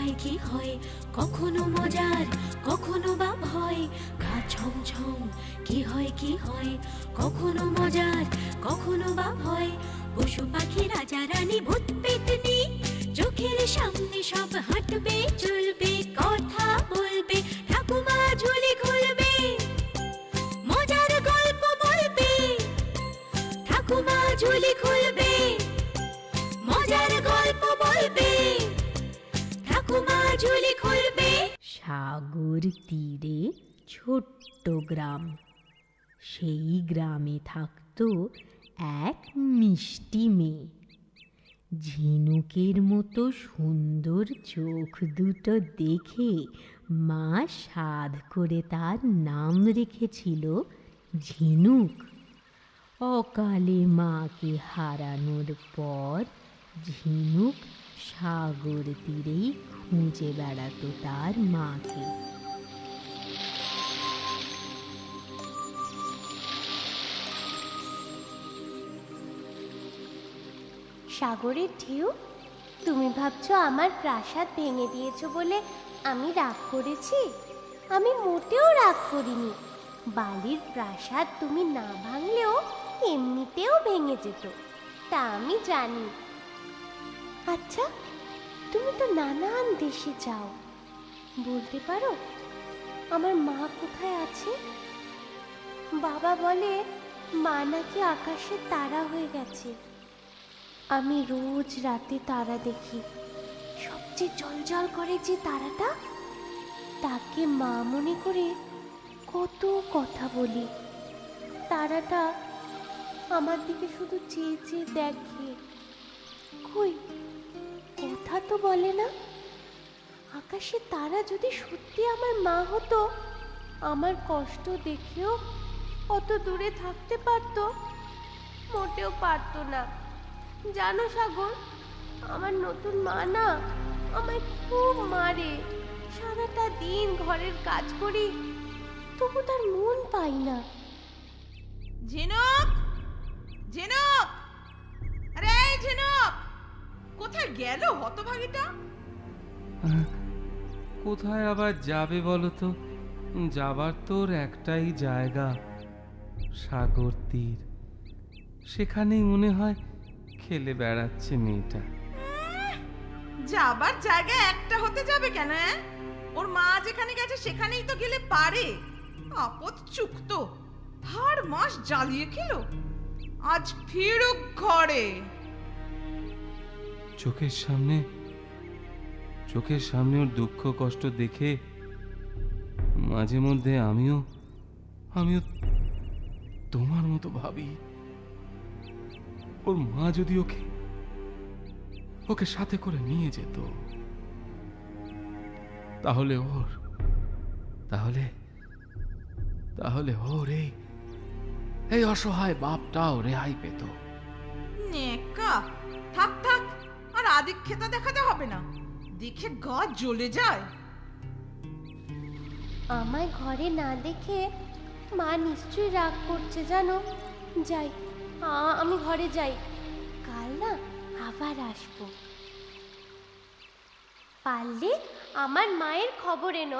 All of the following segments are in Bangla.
হয় কি হয়, কখনো মজার কখনো বা ভয়, গা ছমছম কি হয় কি হয়, কখনো মজার কখনো বা ভয়। পশু পাখি রাজা রানী ভূত পেতনি, চোখের সামনে সব হাঁটবে চলবে, কথা বলবে, ঠাকুমা ঝুলি খুলবে, মজার গল্প বলবে, ঠাকুমা ঝুলি খুলবে, মজার গল্প বলবে, ঠাকুমা ঝুলি খুলবে। সাগর তীরে ছোট্ট গ্রাম। সেই গ্রামে থাকতো এক মিষ্টি মেয়ে। ঝিনুকের মতো সুন্দর চোখ দুটো দেখে মা সাধ করে তার নাম রেখেছিল ঝিনুক। অকালে মাকে হারানোর পর ঝিনুক সাগর তীরেই খুঁজে বেড়াতো তার মাকে। সাগরের ঢেউ, তুমি ভাবছো আমার প্রাসাদ ভেঙে দিয়েছো বলে আমি রাগ করেছি? আমি মোটেও রাগ করিনি। বালির প্রাসাদ তুমি না ভাঙলেও এমনিতেও ভেঙে যেত, তা আমি জানি। আচ্ছা, তুমি তো নানান দেশে যাও, বলতে পারো আমার মা কোথায় আছে? বাবা বলে মা নাকি আকাশে তারা হয়ে গেছে। আমি রোজ রাতে তারা দেখি, সবচেয়ে জ্বলজ্বল করে যে তারাটা, তাকে মা মনে করে কত কথা বলি। তারাটা আমার দিকে শুধু চেয়ে চেয়ে দেখে, কই কথা তো বলে না। আকাশে তারা যদি সত্যি আমার মা হতো, আমার কষ্ট দেখেও অত দূরে থাকতে পারতো? মোটেও পারতো না। জানো সাগর, আমার নতুন মা না আমায় খুব মারে। সারাটা দিন ঘরের কাজ করি, তবু তার মন পাই না। ঝিনুক, ঝিনুক, আরে ঝিনুক, কোথায় গেল হতভাগীটা? কোথায় আবার যাবে বলো তো? যাবার তোর একটাই জায়গা, সাগর তীর। সেখানেই মনে হয় খেলে বেড়াচ্ছে মেয়েটা। যাবার জায়গা একটা হতে যাবে কেন? ওর মা যেখানে গেছে সেখানেই তো গেলে পারে। আপদ চুক্ত, হার মাস জ্বালিয়ে খেলো, আজ ফিরুক ঘরে। চোখের সামনে ওর দুঃখ কষ্ট দেখে মাঝে মধ্যে আমিও তোমার মতো ভাবি। ওর মা যদি ওকে সাথে করে নিয়ে যেত, তাহলে ওর এই অসহায় বাপটাও রেহাই পেত। নেকা, থাক থাক, আর আদিক্ষেতা দেখাতে হবে না, দেখে গা জ্বলে যায়। আমায় ঘরে না দেখে মা নিশ্চয়ই রাগ করছে জানো। যাই, আমি ঘরে যাই, কাল না আবার আসবো। পারলে আমার মায়ের খবর এনো।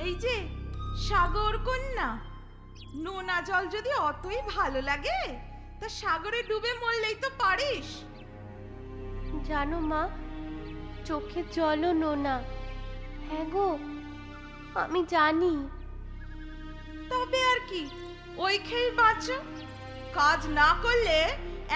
এই যে সাগর কন্যা, নোনা জল যদি অতই ভালো লাগে, তা সাগরে ডুবে মরলেই তো পারিস। জানো মা, চোখের জলও নোনা। হ্যাঁ গো, আমি জানি। তবে আর কি, ওই খেয়ে বাঁচো। কাজ না করলে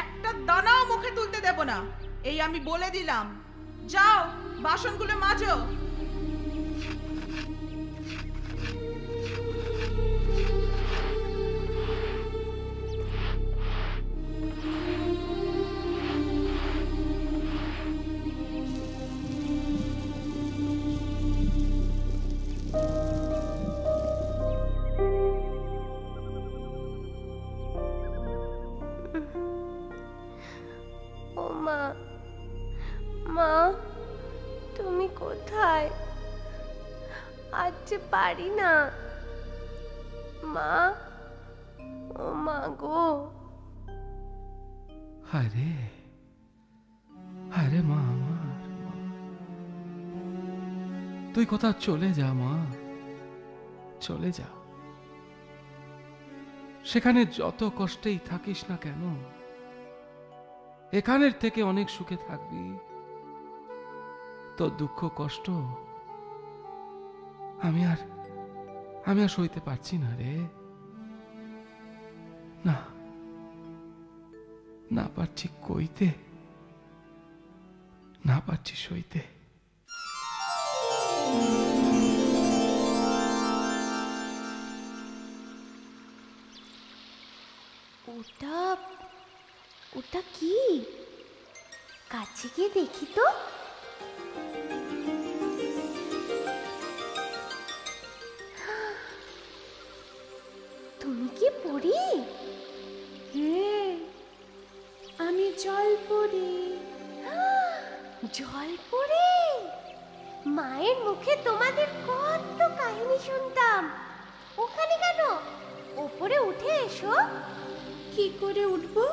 একটা দানাও মুখে তুলতে দেব না, এই আমি বলে দিলাম। যাও, বাসনগুলো মাজো। ও মা, মা তুমি কোথায়? আজ যে পারি না মা। ও মা গো। আরে আরে মা আমার, তুই কোথাও চলে যা মা, চলে যা। সেখানে যত কষ্টেই থাকিস না কেন, এখানের থেকে অনেক সুখে থাকবি। তোর দুঃখ কষ্ট আমি আর সইতে পারছি না রে, না না পারছি কইতে, না পারছি সইতে। ওটা ওটা কি? কাছে গিয়ে দেখি তো। তুমি কি পড়ি? হ্যাঁ, আমি জলপরি। জলপরি? মায়ের মুখে তোমাদের কত কাহিনী শুনতাম। ওখানে কেন? ওপরে উঠে এসো। কি করে উঠবো?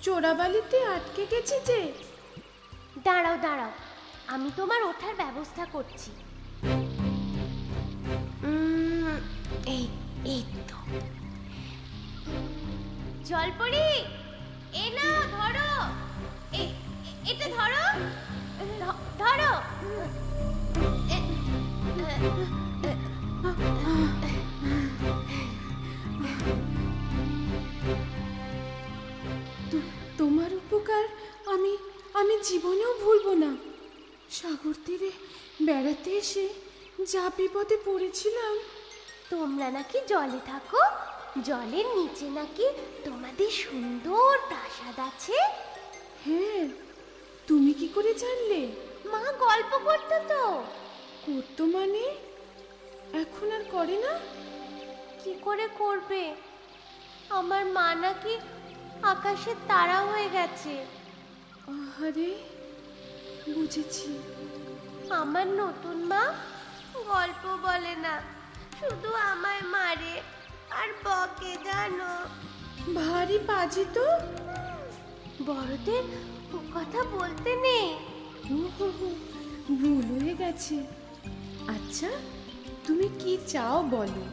চোরাবালিতে আটকে গেছি যে। দাঁড়াও দাঁড়াও, আমি তোমার ওঠার ব্যবস্থা করছি। এই এই তো। জলপরি, এ নাও ধরো, এটা ধরো, ধরো। তোমার উপকার আমি আমি জীবনেও ভুলবো না। সাগর তীরে বেড়াতে এসে যা বিপদে পড়েছিলাম। তোমরা নাকি জলে থাকো, জলের নিচে নাকি তোমাদের সুন্দর প্রাসাদ আছে। হ্যাঁ, তুমি কি করে জানলে? মা গল্প করতো তো। করতো মানে? এখন আর করে না? কি করে করবে? আমার মা নাকি আকাশের তারা হয়ে গেছে। আহারে, বুঝেছি। আমার নতুন মা গল্প বলে না, শুধু আমায় মারে আর বকে, জানো। ভারী পাজি তো। বড়দের ও কথা বলতে নেই। ভুল হয়ে গেছে। আচ্ছা, তুমি কি চাও বলো,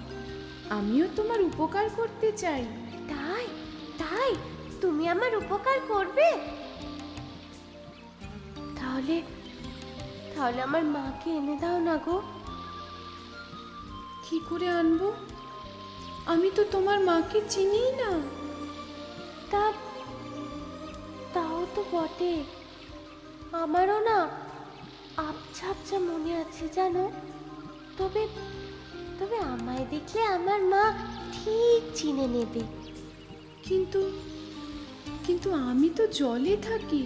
আমিও তোমার উপকার করতে চাই। তাই তাই তুমি আমার উপকার করবে? তাহলে তাহলে আমার মাকে এনে দাও না গো। কি করে আনবো? আমি তো তোমার মাকে চিনি না। তাও তো বটে, আমারও না আবছা আবছা মনে আছে জানো। তবে তবে আমায় দেখলে আমার মা ঠিক চিনে নেবে। কিন্তু কিন্তু আমি তো জলে থাকি,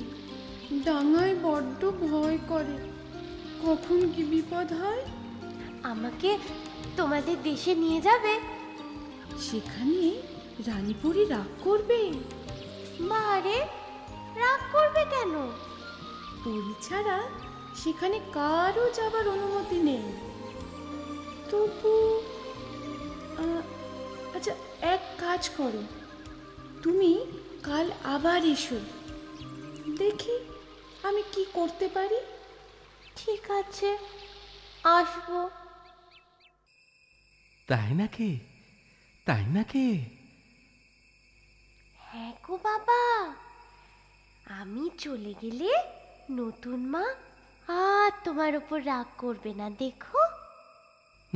ডাঙায় বড্ড ভয় করে, কখন কি বিপদ হয়। আমাকে তোমাদের দেশে নিয়ে যাবে? সেখানে রানীপুরী রাগ করবে। মারে, রাগ করবে কেন? পরী ছাড়া সেখানে কারও যাবার অনুমতি নেই। তবু আচ্ছা, এক কাজ করো, তুমি কাল আবার এসো, দেখি আমি কি করতে পারি। ঠিক আছে, আসবো। তাই নাকি? তাই নাকি? হ্যাঁ গো বাবা, আমি চলে গেলে নতুন মা আর তোমার উপর রাগ করবে না, দেখো।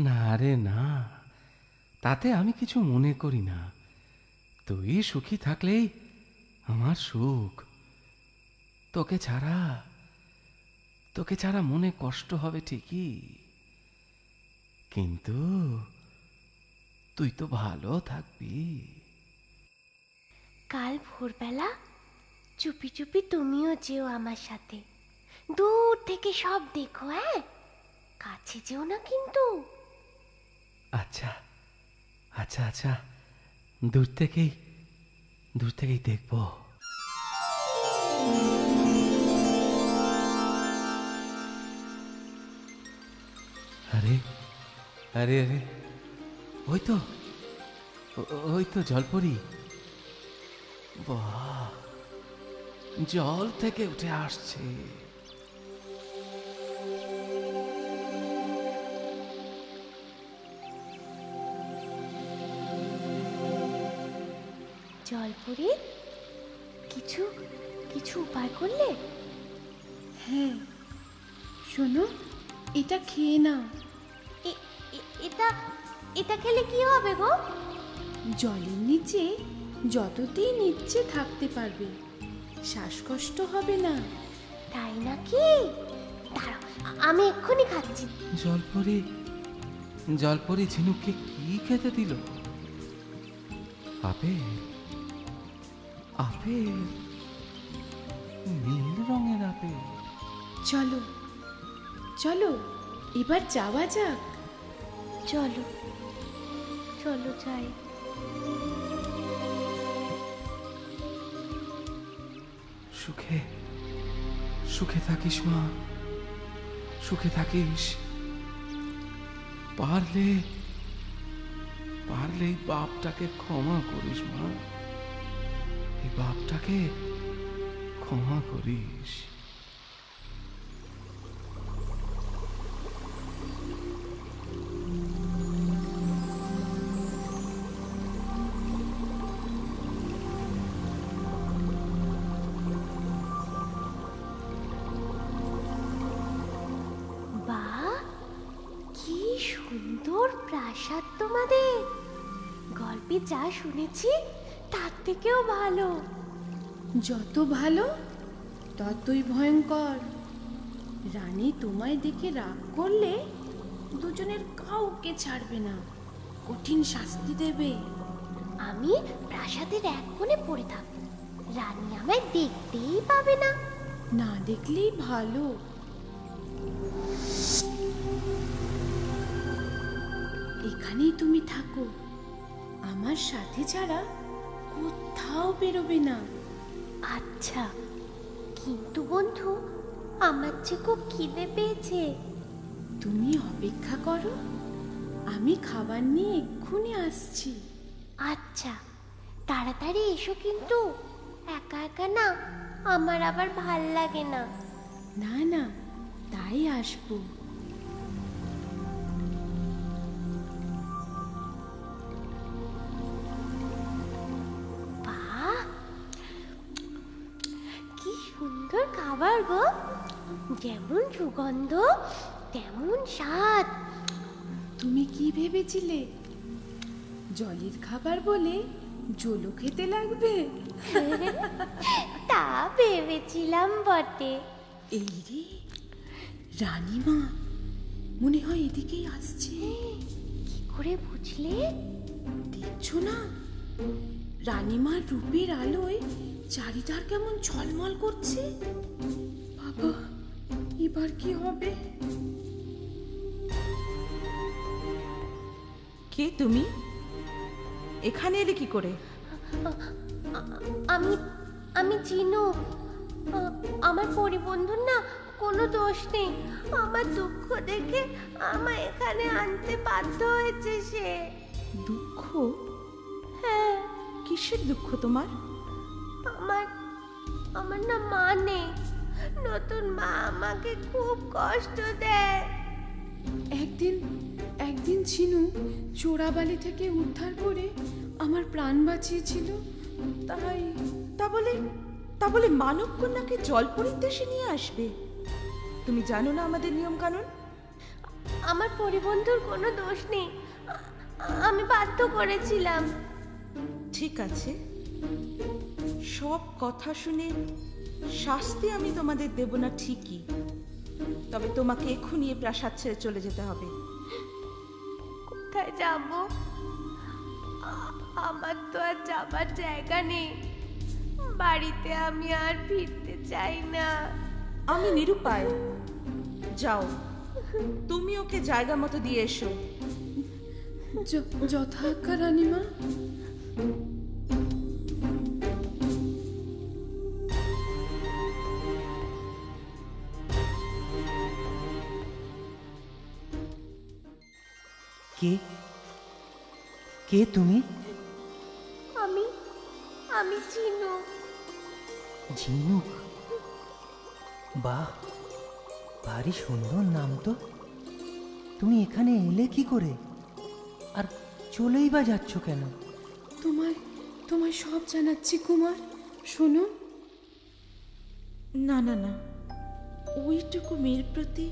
না রে না, তাতে আমি কিছু মনে করি না। তুই সুখী থাকলেই আমার সুখ। তোকে ছাড়া মনে কষ্ট হবে ঠিকই, কিন্তু তুই তো ভালো থাকবি। কাল ভোরবেলা চুপি চুপি তুমিও যেও আমার সাথে, দূর থেকে সব দেখো। হ্যাঁ, কাছে যেও না কিন্তু। আচ্ছা আচ্ছা আচ্ছা, দূর থেকেই দেখবো। আরে আরে আরে, ওই তো জলপরি। বাহ, জল থেকে উঠে আসছে। জলপুরি কিছু কিছু উপায় করলে? হ্যাঁ, শোনো, এটা খেয়ে নাও। এটা এটা খেলে কি হবে গো? জলের নিচে যতদিন ইচ্ছে থাকতে পারবে, শ্বাসকষ্ট হবে না। তাই নাকি? দাঁড়াও, আমি এক্ষুনি খাচ্ছি। জলপরি জলপরি ঝিনুককে কি খেতে দিল? আপেল? আপেল? নীল রঙের আপেল? চলো চলো, এবার যাওয়া যাক। চলো চলো যাই। সুখে সুখে থাকিস মা, সুখে থাকিস। পারলে পারলে এই বাপটাকে ক্ষমা করিস মা, এই বাপটাকে ক্ষমা করিস। বাহ, কি সুন্দর প্রাসাদ তোমাদের! গল্পে যা শুনেছি তার থেকেও ভালো। যত ভালো ততই ভয়ঙ্কর। রানী তোমায় দেখে রাগ করলে দুজনের কাউকে ছাড়বে না, কঠিন শাস্তি দেবে। আমি প্রাসাদের এক কোণে পড়ে থাকবো, রানী আমায় দেখতেই পাবে না। না দেখলেই ভালো। এখানেই তুমি থাকো, আমার সাথে ছাড়া কোথাও বেরোবে না। আচ্ছা, কিন্তু বন্ধু, আমার যে খুব খিদে পেয়েছে। তুমি অপেক্ষা করো, আমি খাবার নিয়ে এক্ষুনি আসছি। আচ্ছা, তাড়াতাড়ি এসো কিন্তু। একা একা না আমার আবার ভাল লাগে না। না না, তাই আসবো। বাহ, কি সুন্দর খাবার গো! যেমন সুগন্ধ তেমন স্বাদ। তুমি কি ভেবেছিলে জলের খাবার বলে জলও খেতে লাগবে? তা ভেবেছিলাম বটে। এই রে, রানীমা মনে হয় এদিকেই আসছে। কি করে বুঝলে? দেখছো না, রানীমার রূপের আলোয় চারিধার কেমন ঝলমল করছে। বাবা, এবার কি হবে? কে তুমি? এখানে এলে কি করে? আমি আমি চিনু। আমার পরিবন্ধুর না কোনো দোষ নেই। আমার দুঃখ দেখে আমায় এখানে আনতে বাধ্য হয়েছে সে। দুঃখ? হ্যাঁ, কিসের দুঃখ তোমার? আমার আমার না মা নেই। নতুন মা আমাকে খুব কষ্ট দেয়। একদিন ছিনু চোরাবালি থেকে উদ্ধার করে আমার প্রাণ বাঁচিয়েছিল। তাই তা বলে মানব কন্যাকে জলপরীর দেশে নিয়ে আসবে? তুমি জানো না আমাদের নিয়ম কানুন? আমার পরিবন্ধুর কোনো দোষ নেই। আমি বাধ্য করেছিলাম। ঠিক আছে, সব কথা শুনে শাস্তি আমি তোমাদের দেব না ঠিকই, তবে তোমাকে এক্ষুনি এই প্রাসাদ ছেড়ে চলে যেতে হবে। কোথায় যাব? আমার তো আর যাবার জায়গা নেই। বাড়িতে আমি আর ফিরতে চাই না। আমি নিরুপায়। যাও, তুমি ওকে জায়গা মতো দিয়ে এসো। যথাজ্ঞা রানীমা। কে কে তুমি? আমি আমি চিনু। ঝিনুক? বাহ, ভারী সুন্দর নাম তো। তুমি এখানে এলে কি করে, আর চলেই বা যাচ্ছ কেন? তোমায় সব জানাচ্ছি কুমার, শোনো। না না না, ওইটুকু মেয়ের প্রতি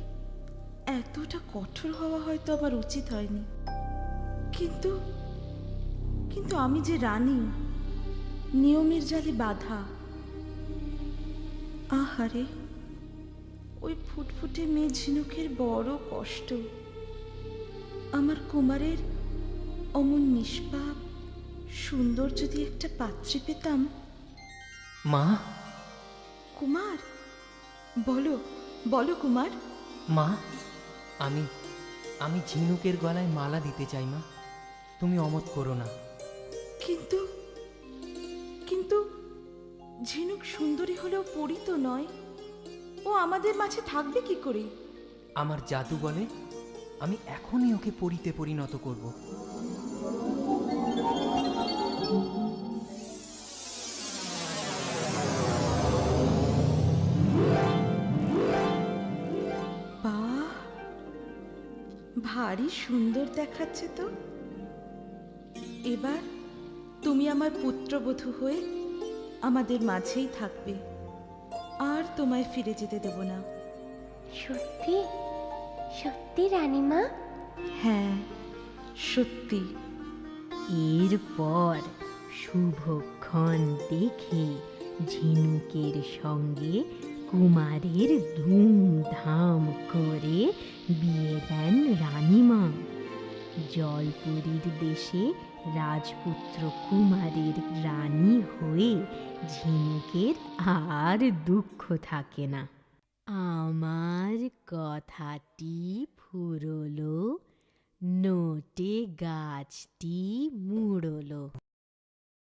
এতটা কঠোর হওয়া হয়তো আমার উচিত হয়নি, কিন্তু কিন্তু আমি যে রানী, নিয়মের জালে বাধা। আহারে, ওই ফুটফুটে মেয়ে ঝিনুকের বড় কষ্ট। আমার কুমারের অমন নিষ্পাপ সুন্দর যদি একটা পাত্রী পেতাম। মা, কুমার, বলো বলো কুমার। মা, আমি আমি ঝিনুকের গলায় মালা দিতে চাই মা, তুমি অমত করো না। কিন্তু কিন্তু ঝিনুক সুন্দরী হলেও পরী তো নয়, ও আমাদের মাঝে থাকবে কি করে? আমার জাদু বলে আমি এখনই ওকে পরীতে পরিণত করব। বাহ, ভারী সুন্দর দেখাচ্ছে তো। এবার তুমি আমার পুত্রবধূ হয়ে আমাদের মাঝেই থাকবে, আর তোমায় ফিরে যেতে দেব না। সত্যি সত্যি রানীমা? হ্যাঁ, সত্যি। এরপর শুভক্ষণ দেখে ঝিনুকের সঙ্গে কুমারের ধুমধাম করে বিয়ে দেন রানীমা। জলপুরীর দেশে রাজপুত্র কুমারের রানী হয়ে ঝিনুকের আর দুঃখ থাকে না। আমার কথাটি ফুরলো, নোটে গাছটি মুড়লো।